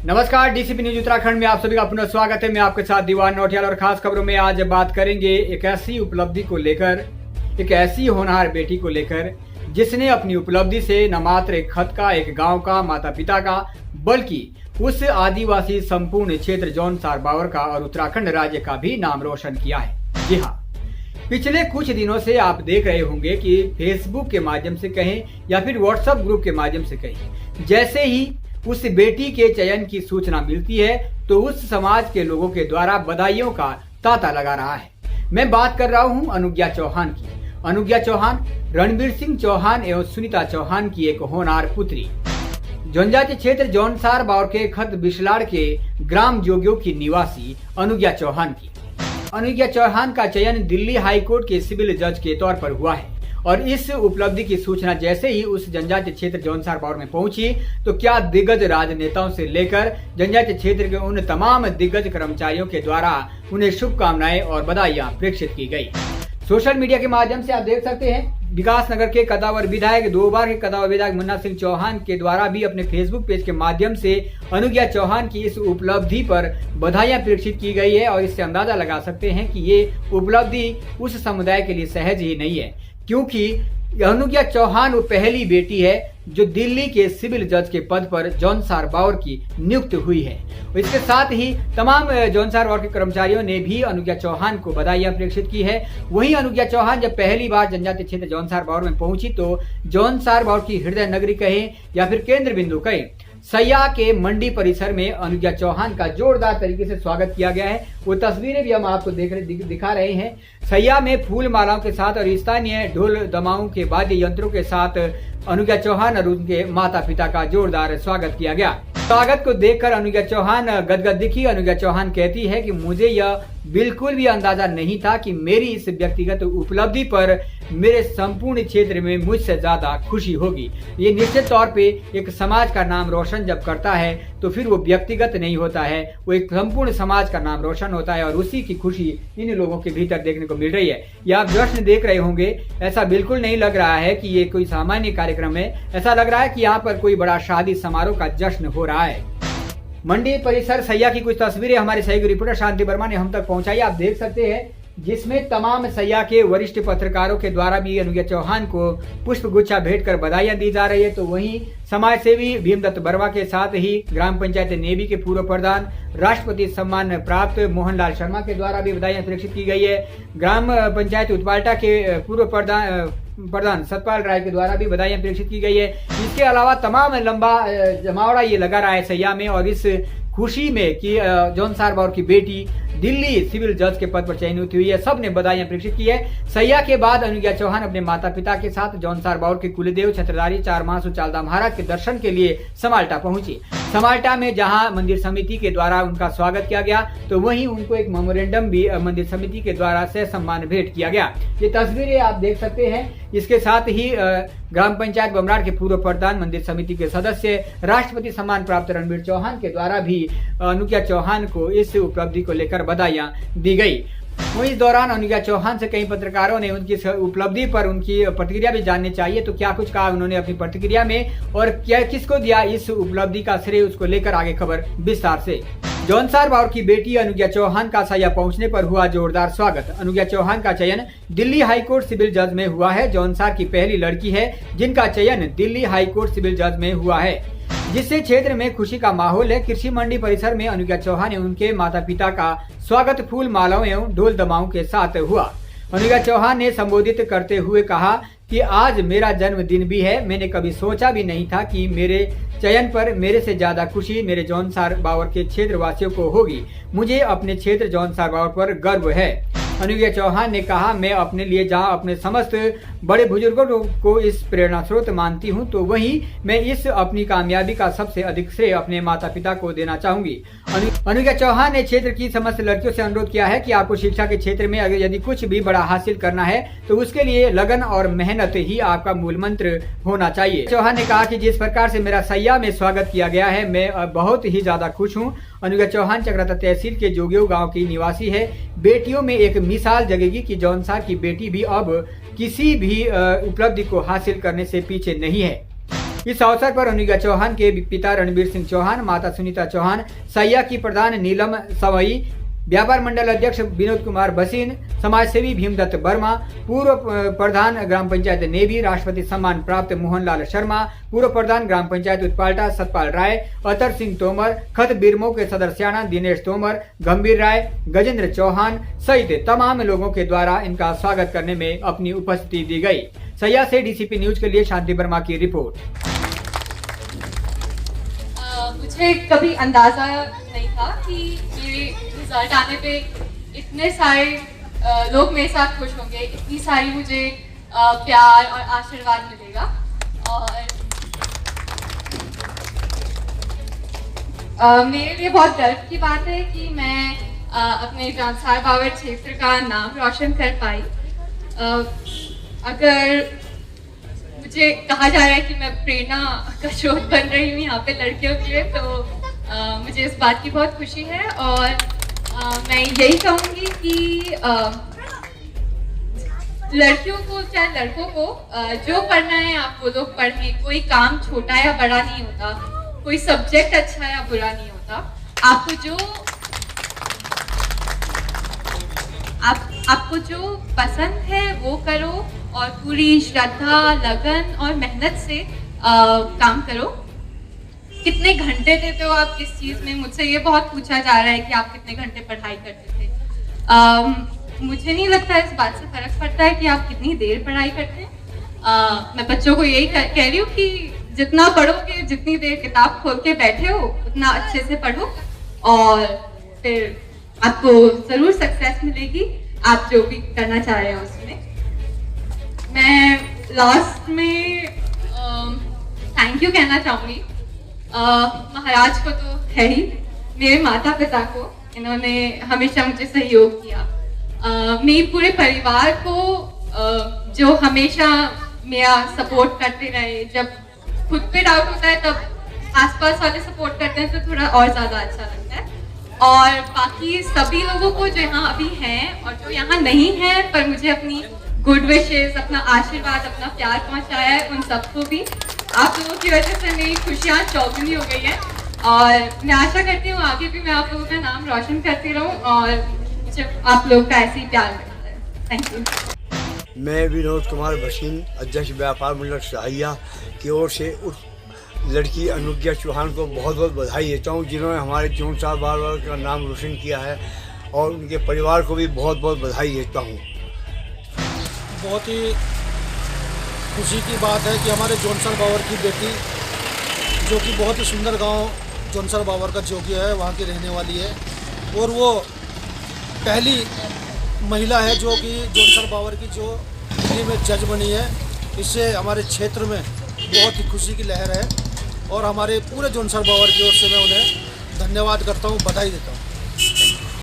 नमस्कार, DCP news Uttarakhand में आप सभी का पुनः स्वागत है। मैं आपके साथ दीवान नौटियाल और खास खबरों में आज बात करेंगे एक ऐसी उपलब्धि को लेकर, एक ऐसी होनहार बेटी को लेकर जिसने अपनी उपलब्धि से न मात्र एक खत का, एक गांव का, माता पिता का, बल्कि उस आदिवासी संपूर्ण क्षेत्र जौनसार बावर का और उत्तराखंड राज्य का भी नाम रोशन किया है। जी हाँ, पिछले कुछ दिनों से आप देख रहे होंगे कि फेसबुक के माध्यम से कहें या फिर व्हाट्सएप ग्रुप के माध्यम से कहें, जैसे ही उस बेटी के चयन की सूचना मिलती है तो उस समाज के लोगों के द्वारा बधाइयों का तांता लगा रहा है। मैं बात कर रहा हूं अनुज्ञा चौहान की। अनुज्ञा चौहान रणबीर सिंह चौहान एवं सुनीता चौहान की एक होनहार पुत्री। जनजातीय क्षेत्र जौनसार बावर के खत बिसलाड़ के ग्राम जोगियों की निवासी अनुज्ञा चौहान की। अनुज्ञा चौहान का चयन दिल्ली हाईकोर्ट के सिविल जज के तौर पर हुआ है और इस उपलब्धि की सूचना जैसे ही उस जनजातीय क्षेत्र जौनसार बावर में पहुंची तो क्या दिग्गज राजनेताओं से लेकर जनजातीय क्षेत्र के उन तमाम दिग्गज कर्मचारियों के द्वारा उन्हें शुभकामनाएं और बधाइयां प्रेषित की गई। सोशल मीडिया के माध्यम से आप देख सकते हैं विकास नगर के कदावर विधायक, 2 बार के कदावर विधायक मुन्ना सिंह चौहान के द्वारा भी अपने फेसबुक पेज के माध्यम से अनुज्ञा चौहान की इस उपलब्धि पर बधाइयां प्रेषित की गई है। और इससे अंदाजा लगा सकते हैं कि ये उपलब्धि उस समुदाय के लिए सहज ही नहीं है, क्योंकि अनुज्ञा चौहान वो पहली बेटी है जो दिल्ली के सिविल जज के पद पर जौनसार बावर की नियुक्त हुई है। इसके साथ ही तमाम जौनसार बावर के कर्मचारियों ने भी अनुज्ञा चौहान को बधाइयां प्रेषित की है। वहीं अनुज्ञा चौहान जब पहली बार जनजातीय क्षेत्र जौनसार बावर में पहुंची तो जौनसार बावर की हृदय नगरी कहे या फिर केंद्र बिंदु कहे, सैया के मंडी परिसर में अनुज्ञा चौहान का जोरदार तरीके से स्वागत किया गया है। वो तस्वीरें भी हम आपको दिखा रहे हैं। सैया में फूल मालाओं के साथ और स्थानीय ढोल दमाओं के वाद्य यंत्रों के साथ अनुज्ञा चौहान और उनके माता पिता का जोरदार स्वागत किया गया। स्वागत को देखकर अनुज्ञा चौहान गदगद दिखी। अनुज्ञा चौहान कहती है कि मुझे यह बिल्कुल भी अंदाजा नहीं था कि मेरी इस व्यक्तिगत उपलब्धि पर मेरे संपूर्ण क्षेत्र में मुझसे ज्यादा खुशी होगी। ये निश्चित तौर पे एक समाज का नाम रोशन जब करता है तो फिर वो व्यक्तिगत नहीं होता है, वो एक संपूर्ण समाज का नाम रोशन होता है और उसी की खुशी इन लोगों के भीतर देखने को मिल रही है। ये आप जश्न देख रहे होंगे, ऐसा बिल्कुल नहीं लग रहा है कि ये कोई सामान्य कार्यक्रम है। ऐसा लग रहा है कि यहाँ पर कोई बड़ा शादी समारोह का जश्न हो रहा है। मंडी परिसर सैया की कुछ तस्वीरें हमारे सहयोगी रिपोर्टर शांति वर्मा ने हम तक पहुंचाई, आप देख सकते हैं, जिसमें तमाम सैया के वरिष्ठ पत्रकारों के द्वारा भी अनुज्ञा चौहान को पुष्प गुच्छा भेंट कर बधाइयां दी जा रही है। तो वहीं समाज सेवी भीमदत्त वर्मा के साथ ही ग्राम पंचायत नेवी के पूर्व प्रधान, राष्ट्रपति सम्मान प्राप्त मोहनलाल शर्मा के द्वारा भी बधाइयां प्रेषित की गई है। ग्राम पंचायत उत्पाल्टा के पूर्व प्रधान सतपाल राय के द्वारा भी बधाइयां प्रेषित की गई है। इसके अलावा तमाम लंबा जमावड़ा ये लगा रहा है सैया में और इस खुशी में कि जौनसार बावर की बेटी दिल्ली सिविल जज के पद पर चयनित हुई है। सबने बधाइयां प्रेषित की है। सैया के बाद अनुज्ञा चौहान अपने माता पिता के साथ जौनसार बावर के कुलदेव छत्रधारी चारमासु चालदा महाराज के दर्शन के लिए समाल्टा पहुंची। समाल्टा में जहां मंदिर समिति के द्वारा उनका स्वागत किया गया तो वहीं उनको एक मेमोरेंडम भी मंदिर समिति के द्वारा से सम्मान भेंट किया गया। ये तस्वीरें आप देख सकते हैं। इसके साथ ही ग्राम पंचायत बमराड़ के पूर्व प्रधान, मंदिर समिति के सदस्य, राष्ट्रपति सम्मान प्राप्त रणबीर चौहान के द्वारा भी अनुज्ञा चौहान को इस उपलब्धि को लेकर बधाइयां दी गई। वहीं इस दौरान अनुज्ञा चौहान से कई पत्रकारों ने उनकी उपलब्धि पर उनकी प्रतिक्रिया भी जाननी चाहिए, तो क्या कुछ कहा उन्होंने अपनी प्रतिक्रिया में और क्या किसको दिया इस उपलब्धि का श्रेय, उसको लेकर आगे खबर विस्तार से। जौनसार बावर की बेटी अनुज्ञा चौहान का सैया पहुंचने पर हुआ जोरदार स्वागत। अनुज्ञा चौहान का चयन दिल्ली हाईकोर्ट सिविल जज में हुआ है। जौनसार की पहली लड़की है जिनका चयन दिल्ली हाईकोर्ट सिविल जज में हुआ है, जिससे क्षेत्र में खुशी का माहौल है। कृषि मंडी परिसर में अनुज्ञा चौहान एवं उनके माता पिता का स्वागत फूल मालाओं एवं ढोल दमाओं के साथ हुआ। अनुज्ञा चौहान ने संबोधित करते हुए कहा कि आज मेरा जन्मदिन भी है। मैंने कभी सोचा भी नहीं था कि मेरे चयन पर मेरे से ज्यादा खुशी मेरे जौनसार बावर के क्षेत्र वासियों को होगी। मुझे अपने क्षेत्र जौनसार बावर पर गर्व है। अनुज्ञा चौहान ने कहा, मैं अपने लिए जहां अपने समस्त बड़े बुजुर्गों को इस प्रेरणा स्रोत मानती हूं, तो वहीं मैं इस अपनी कामयाबी का सबसे अधिक श्रेय अपने माता पिता को देना चाहूंगी। अनुज्ञा चौहान ने क्षेत्र की समस्त लड़कियों से अनुरोध किया है कि आपको शिक्षा के क्षेत्र में अगर यदि कुछ भी बड़ा हासिल करना है तो उसके लिए लगन और मेहनत ही आपका मूल मंत्र होना चाहिए। चौहान ने कहा कि जिस प्रकार से मेरा सैया में स्वागत किया गया है, मैं बहुत ही ज्यादा खुश हूँ। अनुज्ञा चौहान चक्राता तहसील के जोगियों गांव की निवासी है। बेटियों में एक मिसाल जगेगी कि जौनसार की बेटी भी अब किसी भी उपलब्धि को हासिल करने से पीछे नहीं है। इस अवसर पर अनुजा चौहान के पिता रणबीर सिंह चौहान, माता सुनीता चौहान, सैया की प्रधान नीलम सवई, व्यापार मंडल अध्यक्ष विनोद कुमार बसीन, समाजसेवी भीमदत्त वर्मा, पूर्व प्रधान ग्राम पंचायत नेवी, राष्ट्रपति सम्मान प्राप्त मोहनलाल शर्मा, पूर्व प्रधान ग्राम पंचायत उत्पाल्टा सतपाल राय, अतर सिंह तोमर, खत बिरमो के सदस्याना दिनेश तोमर, गंभीर राय, गजेंद्र चौहान सहित तमाम लोगों के द्वारा इनका स्वागत करने में अपनी उपस्थिति दी गई। सैया से डीसीपी न्यूज के लिए शांति वर्मा की रिपोर्ट। मुझे कभी अंदाजा नहीं था कि मेरे रिजल्ट आने पे इतने सारे लोग मेरे साथ खुश होंगे, इतनी सारी मुझे प्यार और आशीर्वाद मिलेगा। और मेरे लिए बहुत गर्व की बात है कि मैं अपने जौनसार बावर क्षेत्र का नाम रोशन कर पाई। अगर मुझे कहा जा रहा है कि मैं प्रेरणा का स्रोत बन रही हूँ यहाँ पे लड़कियों के लिए, तो मुझे इस बात की बहुत खुशी है। और मैं यही कहूँगी कि लड़कियों को चाहे लड़कों को जो पढ़ना है आप वो लोग पढ़ें। कोई काम छोटा या बड़ा नहीं होता, कोई सब्जेक्ट अच्छा या बुरा नहीं होता। आपको जो पसंद है वो करो और पूरी श्रद्धा, लगन और मेहनत से काम करो। कितने घंटे देते हो आप किस चीज़ में? मुझसे ये बहुत पूछा जा रहा है कि आप कितने घंटे पढ़ाई करते थे। मुझे नहीं लगता इस बात से फर्क पड़ता है कि आप कितनी देर पढ़ाई करते हैं। मैं बच्चों को यही कह रही हूँ कि जितना पढ़ोगे, जितनी देर किताब खोल के बैठे हो, उतना अच्छे से पढ़ो और फिर आपको ज़रूर सक्सेस मिलेगी, आप जो भी करना चाह रहे हो उसमें। मैं लास्ट में थैंक यू कहना चाहूँगी महाराज को तो है ही, मेरे माता पिता को, इन्होंने हमेशा मुझे सहयोग किया। मेरे पूरे परिवार को जो हमेशा मेरा सपोर्ट करते रहे। जब खुद पे डाउट होता है तब आसपास वाले सपोर्ट करते हैं तो थोड़ा और ज़्यादा अच्छा लगता है। और बाकी सभी लोगों को जो यहाँ अभी हैं और जो यहाँ नहीं हैं पर मुझे अपनी गुड विशेस, अपना आशीर्वाद, अपना प्यार पहुँचाया है, उन सबको भी। आप लोगों की वजह से मेरी खुशियाँ चौगुनी हो गई हैं और मैं आशा करती हूँ आगे भी मैं आप लोगों का नाम रोशन करती रहूँ और जब आप लोग का ऐसे ही प्यार मिलता है। Thank you. मैं विनोद कुमार बसीन, अध्यक्ष व्यापार मंडल सहाया की ओर से उस लड़की अनुजा चौहान को बहुत बहुत बधाई देता हूँ जिन्होंने हमारे जौनसार बावर का नाम रोशन किया है, और उनके परिवार को भी बहुत बहुत बधाई देता हूँ। बहुत ही खुशी की बात है कि हमारे जौनसार बावर की बेटी, जो कि बहुत ही सुंदर गांव जौनसार बावर का जो कि है वहाँ की रहने वाली है, और वो पहली महिला है जो कि जौनसार बावर की जो दिल्ली में जज बनी है। इससे हमारे क्षेत्र में बहुत ही खुशी की लहर है और हमारे पूरे जौनसार बावर की ओर से मैं उन्हें धन्यवाद करता हूँ, बधाई देता हूँ।